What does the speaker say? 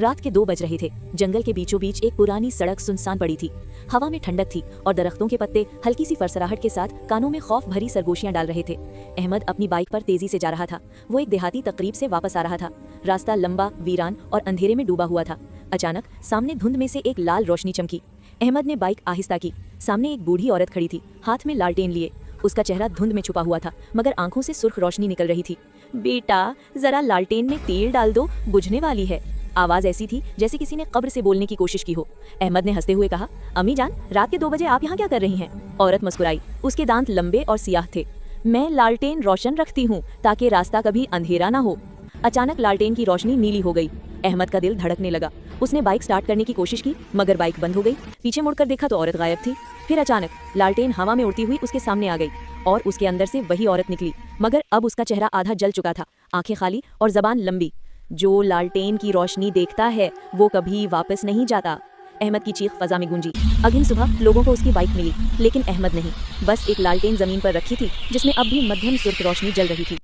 रात के 2 बज रहे थे। जंगल के बीचों बीच एक पुरानी सड़क सुनसान पड़ी थी। हवा में ठंडक थी और दरख्तों के पत्ते हल्की सी फरसराहट के साथ कानों में खौफ भरी सरगोशियां डाल रहे थे। अहमद अपनी बाइक पर तेजी से जा रहा था। वो एक देहाती तकरीब से वापस आ रहा था। रास्ता लंबा, वीरान और अंधेरे में डूबा हुआ था। अचानक सामने धुंध में से एक लाल रोशनी चमकी। अहमद ने बाइक आहिस्ता की। सामने एक बूढ़ी औरत खड़ी थी, हाथ में लालटेन लिए। उसका चेहरा धुंध में छुपा हुआ था, मगर आंखों से सुर्ख रोशनी निकल रही थी। बेटा, जरा लालटेन में तेल डाल दो, बुझने वाली है। आवाज ऐसी थी जैसे किसी ने कब्र से बोलने की कोशिश की हो। अहमद ने हंसते हुए कहा, अम्मी जान, रात के 2 बजे आप यहाँ क्या कर रही हैं? औरत मुस्कुराई। उसके दांत लंबे और सियाह थे। मैं लालटेन रोशन रखती हूँ ताकि रास्ता कभी अंधेरा ना हो। अचानक लालटेन की रोशनी नीली हो गई। अहमद का दिल धड़कने लगा। उसने बाइक स्टार्ट करने की कोशिश की, मगर बाइक बंद हो गई। पीछे मुड़कर देखा तो औरत गायब थी। फिर अचानक लालटेन हवा में उड़ती हुई उसके सामने आ गई और उसके अंदर से वही औरत निकली, मगर अब उसका चेहरा आधा जल चुका था, आंखें खाली और जबान लंबी। जो लालटेन की रोशनी देखता है वो कभी वापस नहीं जाता। अहमद की चीख फजा में गूंजी। अगली सुबह लोगों को उसकी बाइक मिली, लेकिन अहमद नहीं। बस एक लालटेन जमीन पर रखी थी जिसमें अब भी मध्यम सुर्ख रोशनी जल रही थी।